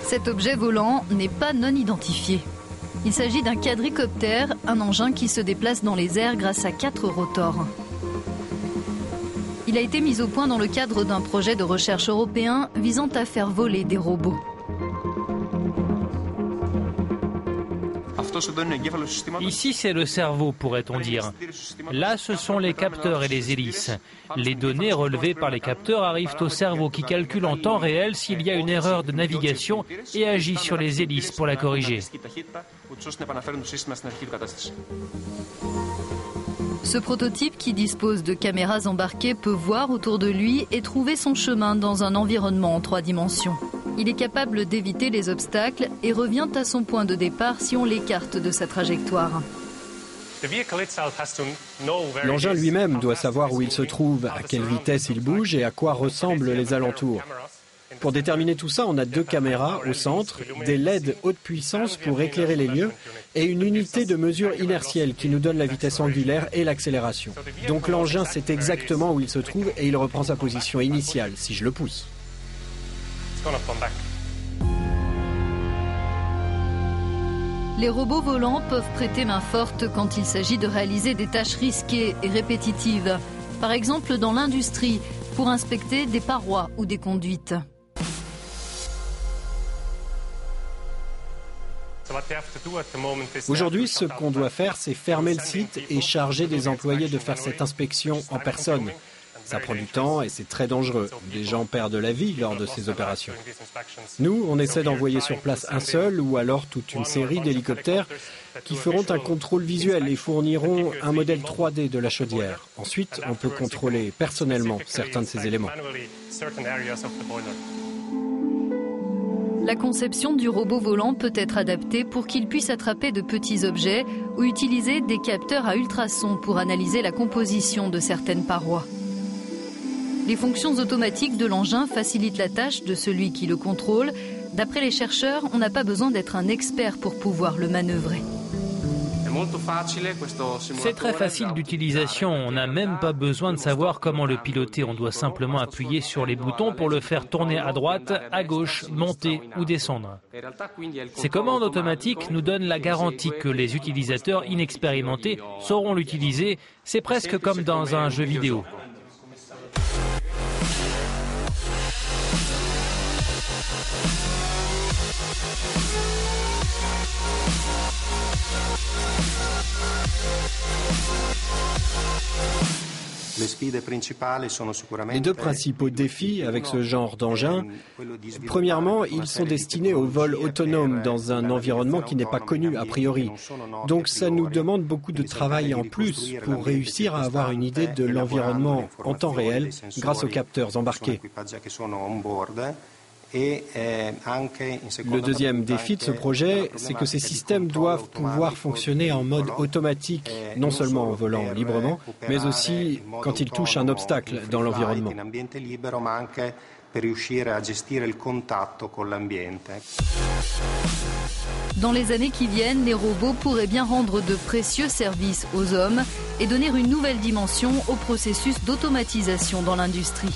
Cet objet volant n'est pas non identifié. Il s'agit d'un quadricoptère, un engin qui se déplace dans les airs grâce à 4 rotors. Il a été mis au point dans le cadre d'un projet de recherche européen visant à faire voler des robots. Ici, c'est le cerveau, pourrait-on dire. Là, ce sont les capteurs et les hélices. Les données relevées par les capteurs arrivent au cerveau qui calcule en temps réel s'il y a une erreur de navigation et agit sur les hélices pour la corriger. Ce prototype, qui dispose de caméras embarquées, peut voir autour de lui et trouver son chemin dans un environnement en 3 dimensions. Il est capable d'éviter les obstacles et revient à son point de départ si on l'écarte de sa trajectoire. L'engin lui-même doit savoir où il se trouve, à quelle vitesse il bouge et à quoi ressemblent les alentours. Pour déterminer tout ça, on a 2 caméras au centre, des LED haute puissance pour éclairer les lieux et une unité de mesure inertielle qui nous donne la vitesse angulaire et l'accélération. Donc l'engin sait exactement où il se trouve et il reprend sa position initiale si je le pousse. Les robots volants peuvent prêter main forte quand il s'agit de réaliser des tâches risquées et répétitives. Par exemple dans l'industrie, pour inspecter des parois ou des conduites. Aujourd'hui, ce qu'on doit faire, c'est fermer le site et charger des employés de faire cette inspection en personne. Ça prend du temps et c'est très dangereux. Des gens perdent la vie lors de ces opérations. Nous, on essaie d'envoyer sur place un seul ou alors toute une série d'hélicoptères qui feront un contrôle visuel et fourniront un modèle 3D de la chaudière. Ensuite, on peut contrôler personnellement certains de ces éléments. La conception du robot volant peut être adaptée pour qu'il puisse attraper de petits objets ou utiliser des capteurs à ultrasons pour analyser la composition de certaines parois. Les fonctions automatiques de l'engin facilitent la tâche de celui qui le contrôle. D'après les chercheurs, on n'a pas besoin d'être un expert pour pouvoir le manœuvrer. C'est très facile d'utilisation, on n'a même pas besoin de savoir comment le piloter, on doit simplement appuyer sur les boutons pour le faire tourner à droite, à gauche, monter ou descendre. Ces commandes automatiques nous donnent la garantie que les utilisateurs inexpérimentés sauront l'utiliser, c'est presque comme dans un jeu vidéo. Les 2 principaux défis avec ce genre d'engin, premièrement, ils sont destinés au vol autonome dans un environnement qui n'est pas connu a priori. Donc ça nous demande beaucoup de travail en plus pour réussir à avoir une idée de l'environnement en temps réel grâce aux capteurs embarqués. Le deuxième défi de ce projet, c'est que ces systèmes doivent pouvoir fonctionner en mode automatique, non seulement en volant librement, mais aussi quand ils touchent un obstacle dans l'environnement. Dans les années qui viennent, les robots pourraient bien rendre de précieux services aux hommes et donner une nouvelle dimension au processus d'automatisation dans l'industrie.